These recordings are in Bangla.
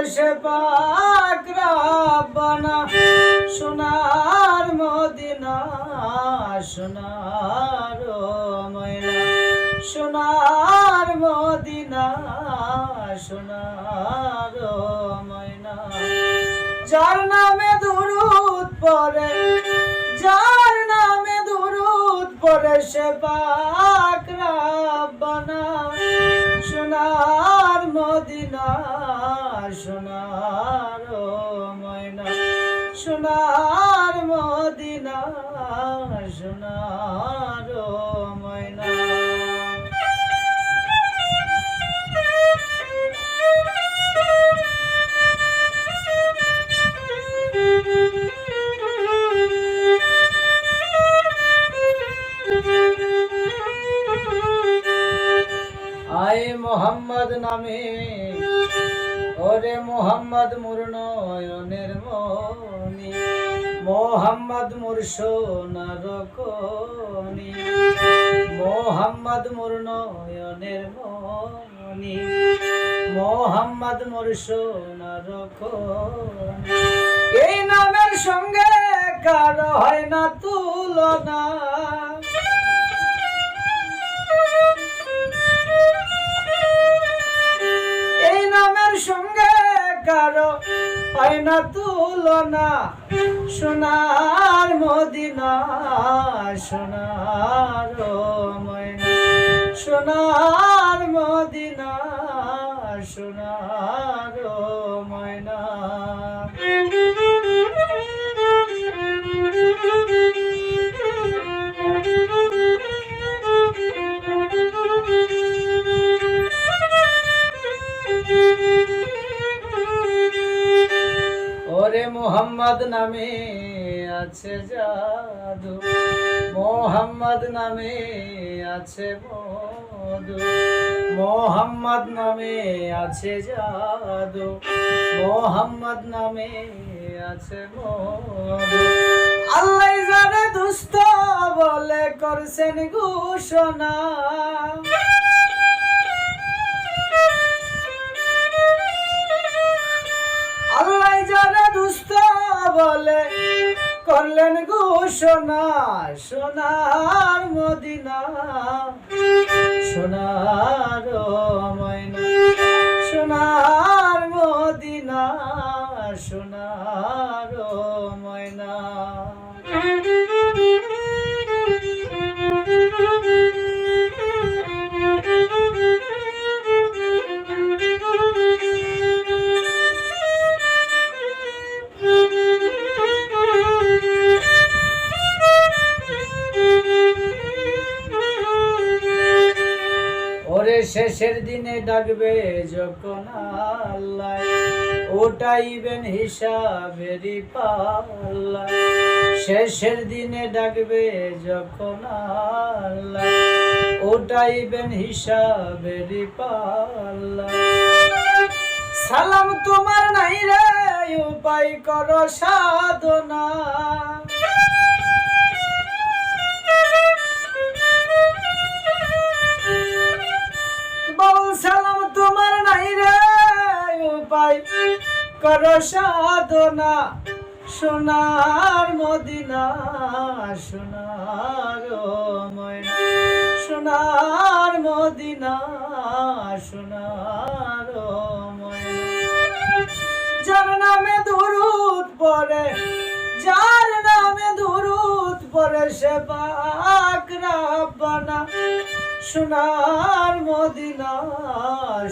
সে পাক রাব্বানা সোনার মদিনা সোনার ময়না সোনার মদিনা সোনার ময়না যার নামে দুরূদ পড়ে যার নামে দুরূদ পড়ে সে পাক রাব্বানা সোনার মদিনা সোনার ময়না সোনার মদিনা সোনার ময়না আয় মোহাম্মদ নামে ওরে মোহাম্মদ মোর নয়নের মনি মোহাম্মদ মোর সোনার খনি মোহাম্মদ মোর নয়নের মনি মোহাম্মদ মোর সোনার খনি এই নামের সঙ্গে কারো হয় না তুলনা সঙ্গে কারো হয় না তুলনা সোনার মদিনা সোনার ময়না সোনার মদিনা সোনার ময়না ওরে মোহাম্মদ নামে আছে জাদু মোহাম্মদ নামে আছে মধু মোহাম্মদ নামে আছে জাদু মোহাম্মদ নামে আছে মধু আল্লাহ জানে দুষ্ট বলে করছেন ঘোষণা আল্লাহ জানে দুষ্ট বলে করলেন ঘোষণা সোনার মদিনা সোনার ময়না সোনার মদিনা সোনার ময়না ওরে শেষের দিনে ডাকবে যখন আল্লাহ উঠাইবেন হিসাবেরই পাল্লা শেষের দিনে ডাকবে যখন আল্লাহ উঠাইবেন হিসাবেরই পাল্লা সালাম তোমার নাই রে উপায় করো সাধনা সালাম তোমার নাই রে উপায় করো সাধনা সোনার মদিনা সোনার ময়না সোনার মদিনা সোনার ময়না যার নামে দুরূদ পড়ে যার নামে দুরূদ পড়ে সে পাক রাব্বানা সোনার মদিনা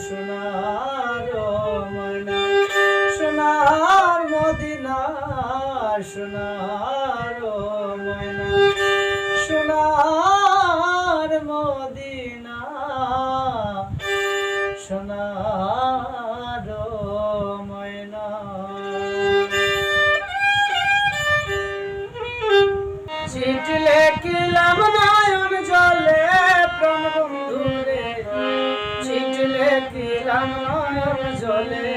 সোনার ময়না সোনার মদিনা সোনার ময়না সোনার মদিনা সোনার ময়না চিঠি লিখলাম নয়ন জলে প্রাণ বন্ধুরে চিঠি লিখলাম নয়ন জলে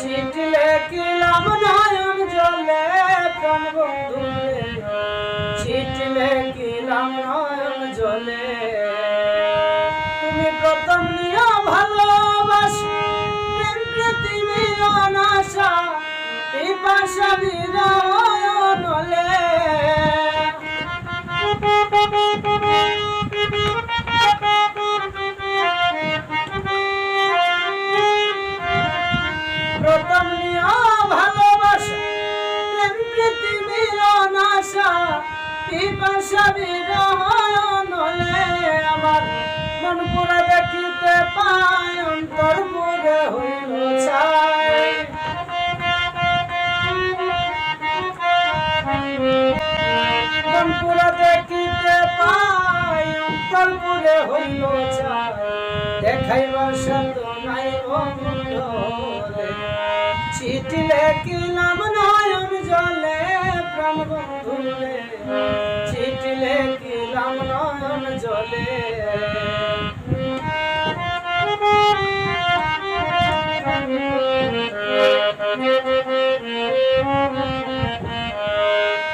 চিঠি লিখলাম নয়ন জলে প্রাণ বন্ধুরে চিঠি লিখলাম নয়ন জলে তুমি প্রথম নিয়ে ভালোবাসি প্রেম পৃথিবী বিরহ নলে আমার মন পুরা দেখিতে পায় অন্তর পুরে হইল ছাই মন পুরা দেখিতে পায় অন্তর পুরে হইল ছাই দেখাইবার শত নাই বন্ধুরে চিঠি লেখিলাম নয়ন জলে প্রাণ বন্ধুরে চিঠি লেখিলাম নয়ন জলে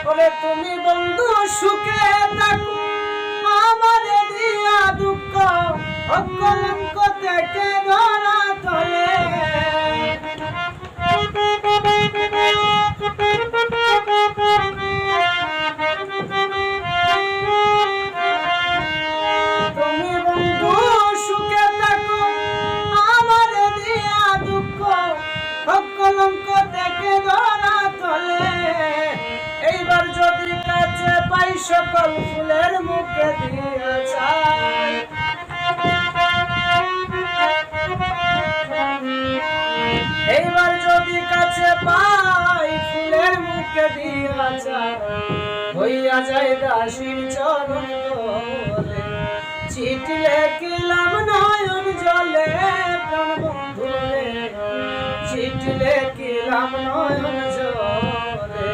বলে তুমি বন্ধু সুখে থাকো আমারে দিয়া দুঃখ অকলঙ্ক থেকে ধরা তলে তুমি বন্ধু সুখে থাকো আমারে দিয়া দুঃখ অকলঙ্ক থেকে ধরা তলে এইবার যদি কাছে পাই সকল ফুলের মুখে দিয়া চাই এইবার যদি কাছে পাই ফুলের মুখে দিয়া চাই হইয়া যায় দাসীর চরণ তলে চিঠি লেখিলাম নয়ন জলে প্রাণ বন্ধুরে চিঠি লেখিলাম নয়ন জলে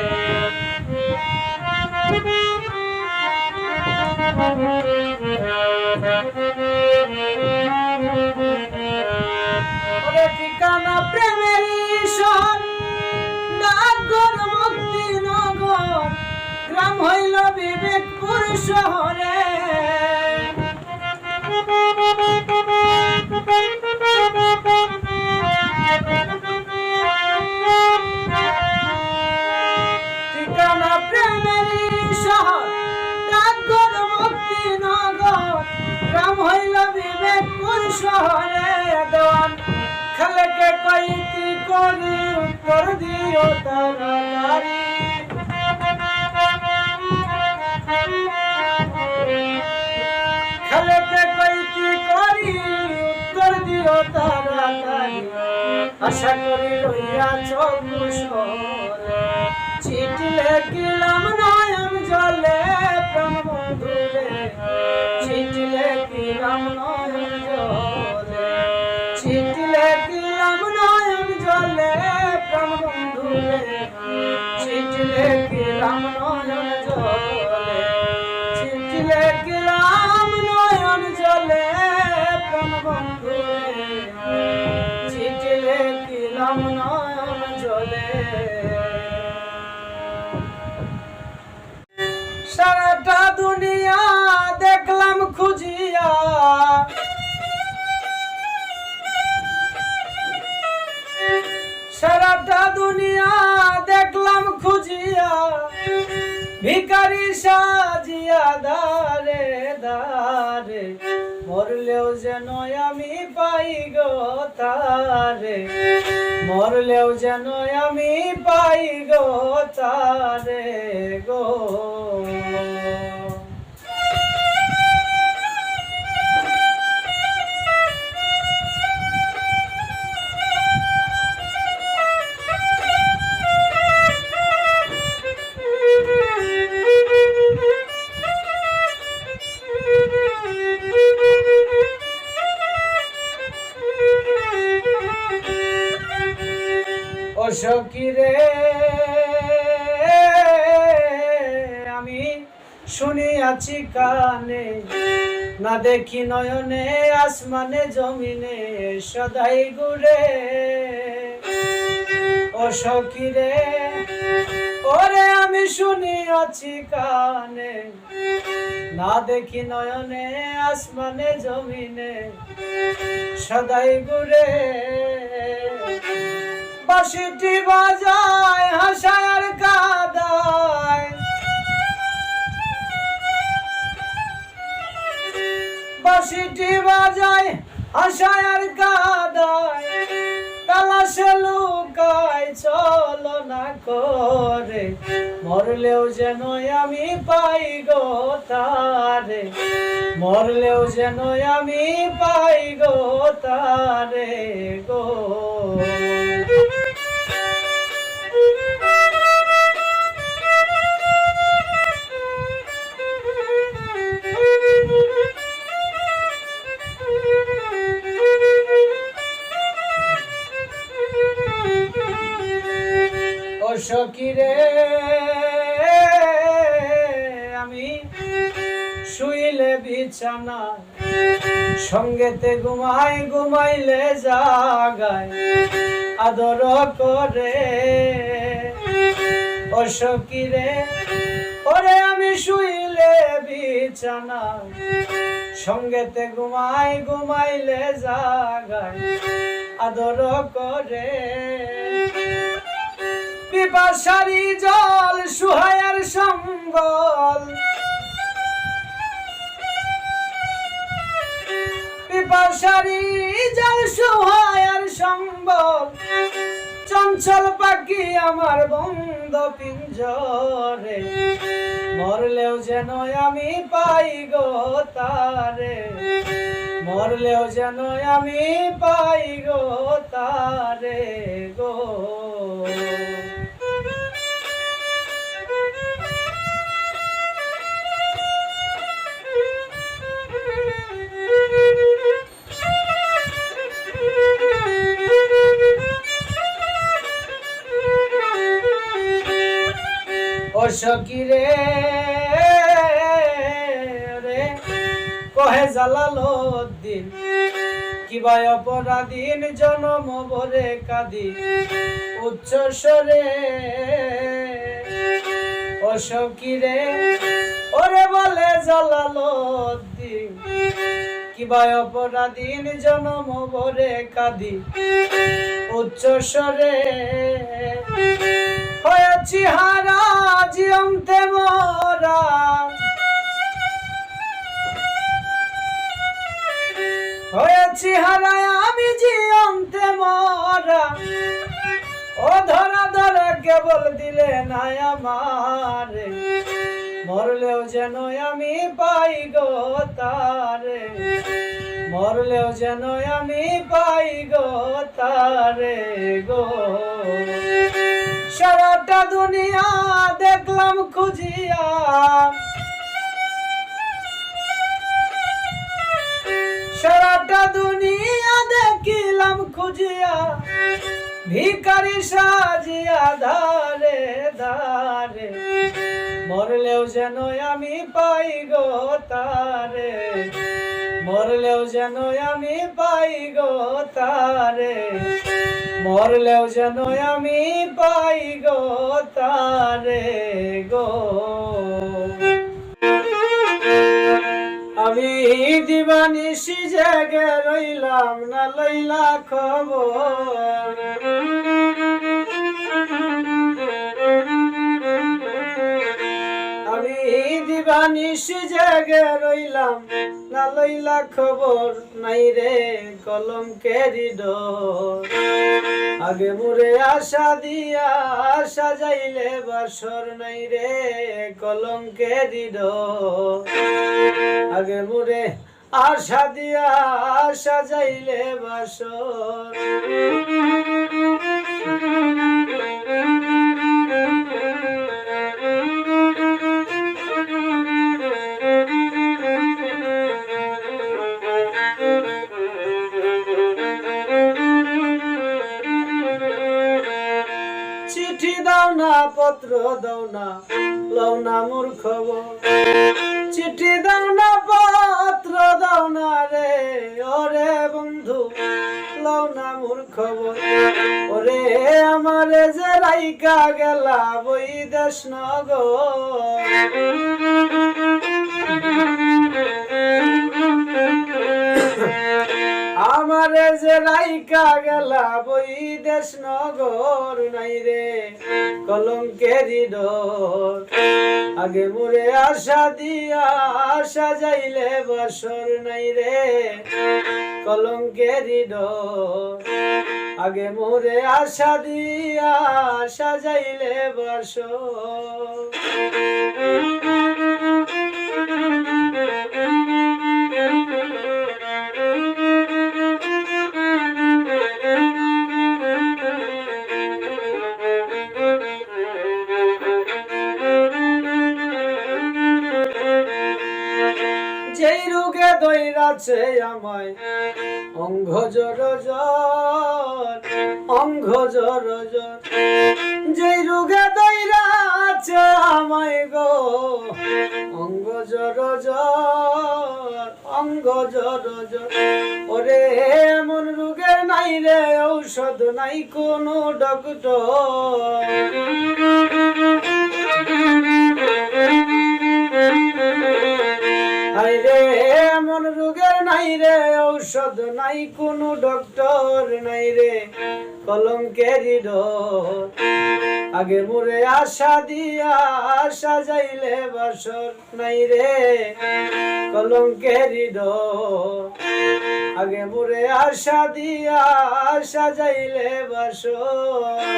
ঠিকানা প্রেমের ঈশ্বর নাগর মুক্তি নগর গ্রাম হইল বিবেকপুর শহরে ঠিকানা প্রেমের শহর নাগর মুক্তি নগর গ্রাম হইল বিবেকপুর শহরে দেওয়ান খালেকে কইতি করি উত্তর দিও তাড়াতাড়ি খালেকে কইতি করি উত্তর দিও তাড়াতাড়ি আশা করি লইয়াছ কুশলে চিঠি লেখিলাম নয়ন জলে প্রাণ বন্ধুরে চিঠি লেখিলাম নয়ন জলে চিঠি লেখিলাম নয়ন জলে প্রাণ বন্ধুরে চিঠি লেখিলাম নয়ন জলে চিঠি লেখিলাম নয়ন জলে প্রাণ বন্ধুরে চিঠি লেখিলাম নয়ন জলে সারাটা দুনিয়া দেখলাম খুঁজিয়া সারাটা দুনিয়া দেখলাম খুঁজিয়া ভিখারি সাজিয়া দারে দারে মরলেও যেন আমি পাই গো তারে মরলেও যেন আমি পাই গো তারে গো ও সখী রে আমি শুনিয়াছি কানে না দেখি নয়নে আসমানে জমিনে সদাই গুড়ে ও সখী রে ওরে আমি শুনিয়াছি কানে না দেখি নয়নে আসমানে জমিনে সদাই গুড়ে বাঁশিটি বাজায় হাসায় আর কাঁদায় বাঁশিটি বাজায় হাসায় আর কাঁদায় তালাশে লুকায় চলো না করে, মরলেও যেন আমি পাই গো তারে, মরলেও যেন আমি পাই গো তারে গো। সখী রে আমি শুইলে বিছানা, সঙ্গেতে ঘুমাই ঘুমাইলে জাগায় আদর করে। ও সখী রে ওরে আমি শুইলে বিছানা, সঙ্গেতে ঘুমাই ঘুমাইলে জাগায় আদর করে। পিপাসারি জল সুহায়ার সম্বল, পিপাসারি জল সুহায়ার সম্বল, চঞ্চল পাখি আমার বন্ধ পিঞ্জরে, মরলেও যেন আমি পাই গো তারে, মরলেও যেন আমি পাই গো তারে গো। ও সখী রে কহে জালালউদ্দিন, কিবা অপরাধীন জনম ভরে কাঁদি উচ্চ স্বরে। ও সখী রে ওরে বলে জালালউদ্দিন, কিবা অপরাধীন জনম ভরে কাঁদি উচ্চ স্বরে। হয়েছি হারা জিয়ন্তে মরা, হয়েছি হারা আমি জিয়ন্তে মরা, ও ধরা ধরা কেবল দিলে না আমারে, মরলেও যেন আমি পাই গো তারে, মরলেও যেন আমি পাই গো তারে গো। সারাটা দুনিয়া দেখলাম খুঁজিয়া, সারাটা দুনিয়া দেখিলাম খুঁজিয়া, ভিখারি সাজিয়া ধারে ধারে, মরলেও যেন আমি পাই গো তারে, মরলেও যেন আমি পাই গো তারে, মরলেও যেন আমি পাই গো তারে গো। আমি দিবানিশি জেগে রইলাম না লইলা খবর, আমি দিবানিশি জেগে রইলাম না লইলা খবর, নাই রে কলঙ্কের ডোর, আগে মোরে আশা দিয়া সাজাইলে বাসর, নাই রে কলঙ্কের ডোর, আগে মোরে আশা দিয়া সাজাইলে বাসর। চিঠি দাও না পত্র দাও না লও না মোর খবর, চিঠি দাও না পত্র দাও না রে ওরে বন্ধু লও না মোর খবর। ওরে আমারে যে রাইকা গেলা বৈদেশ নগর, আমার আমারে যে রাইকা গেলা বৈদেশ নগর নাই রে কলঙ্কেরি ডোর আগে মোরে আশা দিয়া সাজাইলে বাসর নাই রে কলঙ্কেরি ডোর আগে মোরে আশা দিয়া সাজাইলে বাসর যেই রোগে দইরাছে আমায় অঙ্গ জর জ্বর অঙ্গ জর জ্বর যেই রোগে দইরাছে আমায় গো অঙ্গ জর জ্বর অঙ্গ জর জ্বর ওরে এমন রোগের নাই রে ঔষধ নাই কোনো ডক্টর হায়রে এমন রোগের নাই রে ঔষধ নাই কোনো ডক্টর নাই রে কলঙ্কেরি ডোর আগে মোরে আশা দিয়া সাজাইলে বাসর নাই রে কলঙ্কেরি ডোর আগে মোরে আশা দিয়া সাজাইলে বাসর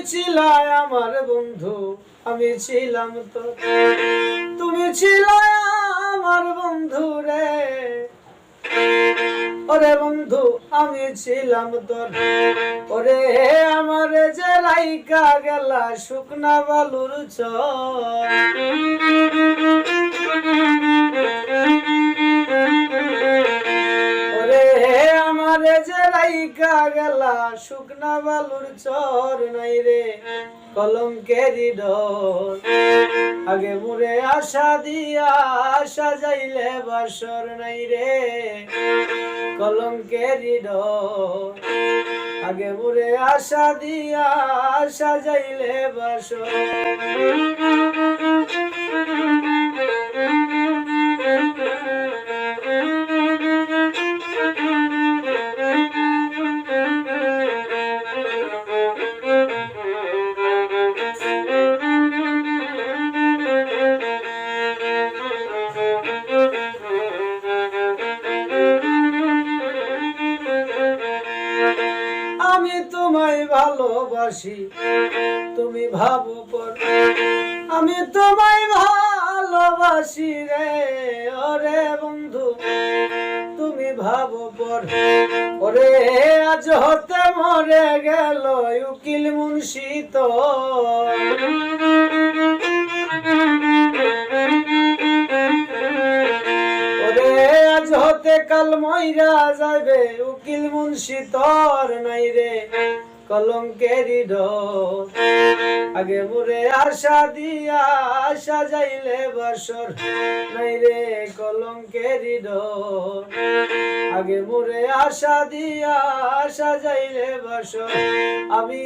ছিলাম আমার বন্ধু আমি ছিলাম তো তুমি ছিলে আমার বন্ধু রে ওরে বন্ধু আমি ছিলাম তোর ওরে আমার যে রাইকা গেলা শুকনা বালুর চর ওরে আমার যে রাইকা গেলা শুকনা বালুর চর নাই রে কলঙ্কেরি ডোর আগে মোরে আশা দিয়া সাজাইলে বাসর নাই রে কলঙ্কেরি ডোর আগে মোরে আশা দিয়া সাজাইলে বাসর আমি তোমায় ভালোবাসি তুমি ভাবো পর আমি তোমায় ভালোবাসি রে ওরে বন্ধু তুমি ভাবো পর ওরে আজ হতে মরে গেল উকিল মুন্সি তো আজ হতে কাল মইরা যাবে উকিল মুন্সি তোর নাই রে কলঙ্কেরি ডোর আগে মোরে আশা দিয়া সাজাইলে বাসর নাই রে কলঙ্কেরি ডোর আগে মোরে আশা দিয়া সাজাইলে বাসর আমি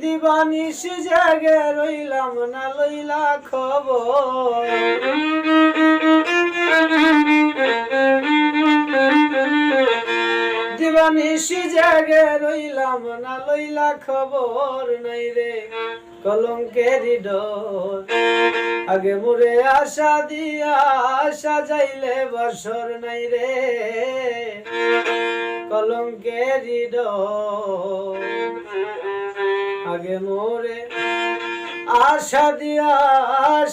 দিবানিশ জাগে রইলাম না লইলা খবর দিবানিশি জাগে রইলাম না লইলা খবর নাই রে কলঙ্কেরি ডোর আগে মোরে আশা দিয়া সাজাইলে বাসর নাই রে কলঙ্কেরি ডোর আগে মোরে আশা দিয়া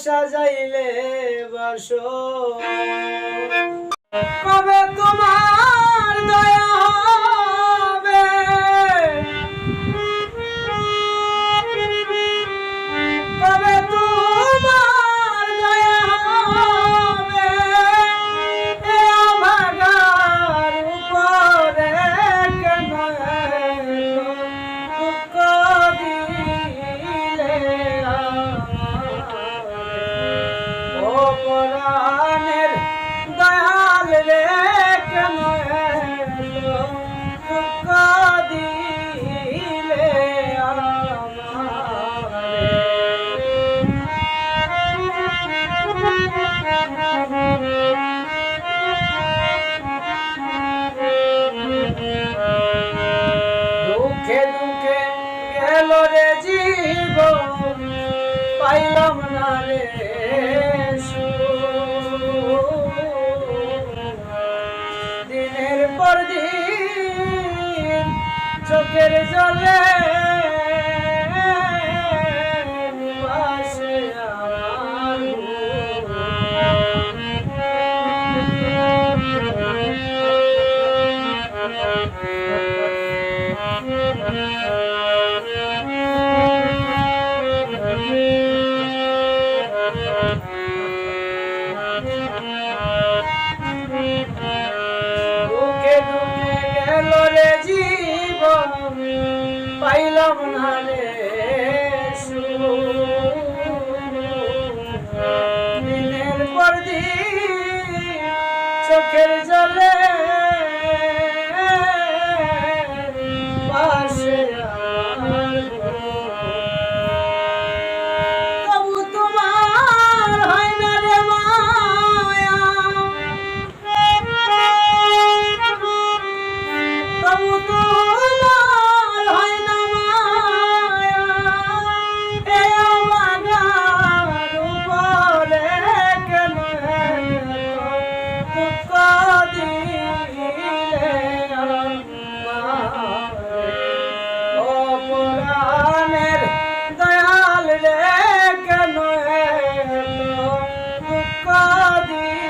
সাজাইলে বাসর কবে তোমার দয়া হবে কবে তোমার দয়া হবে এ ভাগার উপরে কেন দুঃখ দিলে ও পরাণের দয়াল দুঃখে দুঃখে গেল রে জীবন, পাইলাম না রে সুখ। দিনের পর দিন চোখের জলে পাশে আমার তবু তোমার হয় না রে মায়া, তবু তোমার হয় না মায়া, এ আমার উপরে কেন দুঃখ দিলে অপরাণের দয়াল রে কেন দুঃখ দিলে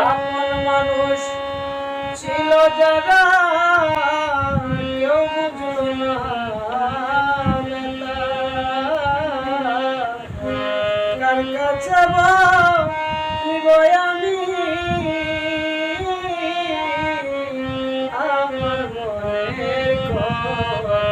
আপন মানুষ ছিল যারা কেউ বুঝলো না, কার কাছে বলিব আমি আমার মনের কথা।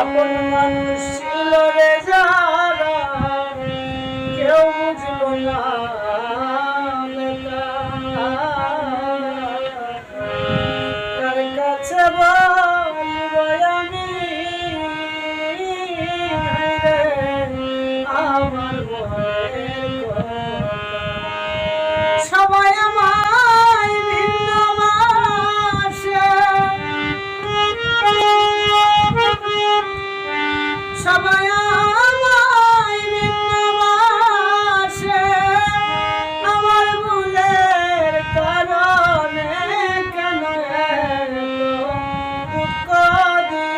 আপন মানুষ ছিল রে যারা কেউ বুঝলো না কার কাছে বলিব আমি আমার মনের কথা। সবাই আমায় ভিন্ন ভাষে, সবাই আমায় ভিন্ন ভাষে, আমার ভুলের কারণে কেন দুঃখ দিলে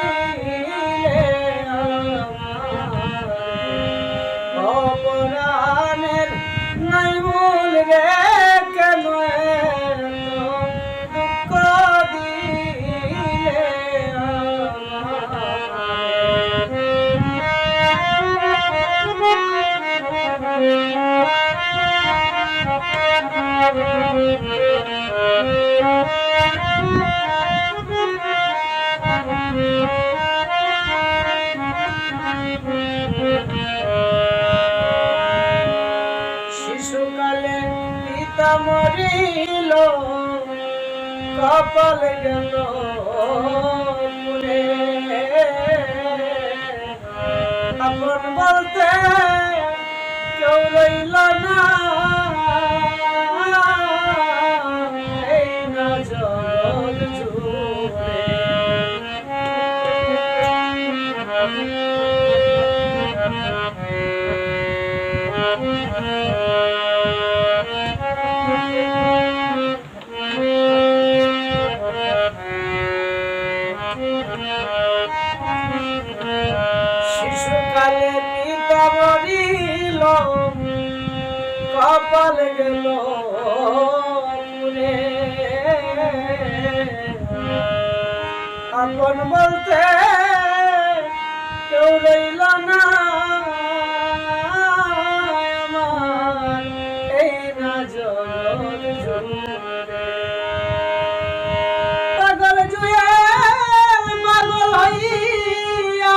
অপরাণের নাই ভুল রে কেন দুঃখ দিলে শিশুকালে পিতা মরিল, কপাল গেল পুড়ে, আপন বলতে কেউ রইল না, এই না জল জুড়ে। শিশুকালে পিতা মরিল, কপাল গেল পুড়ে, আপন বলতে কেউ রইল না, আমার এই না জল জুড়ে। পাগল জুয়েল পাগল হইয়া,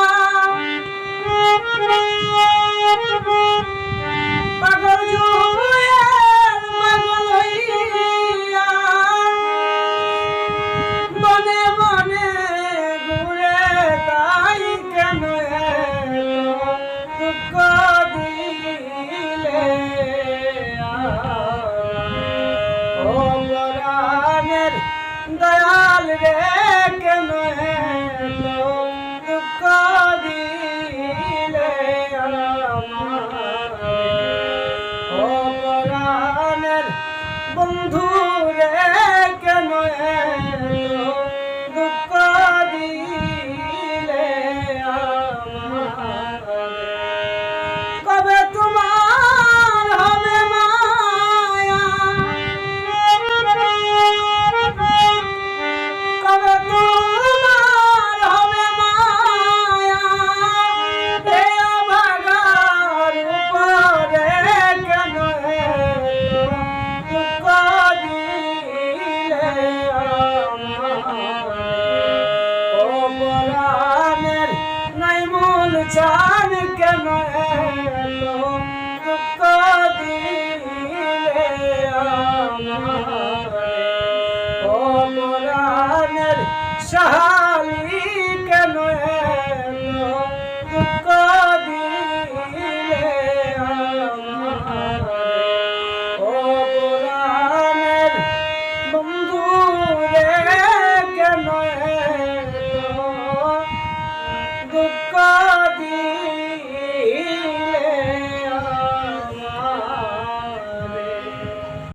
পাগল জুয়েল পাগল হইয়া, বনে বনে ঘুরে তাই কেন পরাণের দয়াল রে কেন এত দুঃখ দিলে আমারে ও পরাণের বন্ধু রে কেন এত দুঃখ দিলে আমারে কবে তোমার হবে মায়া কবে তোমার হবে মায়া হে ভাগার উপরে কেন দুঃখ দিলে আমারে ও পরাণের নাই মূল চান কেন দুঃখ দিলে আমারে ও পরাণের সাহালি কেন দুঃখ দিলে আমারে ও পরাণের বন্ধু রে কেন দুঃখ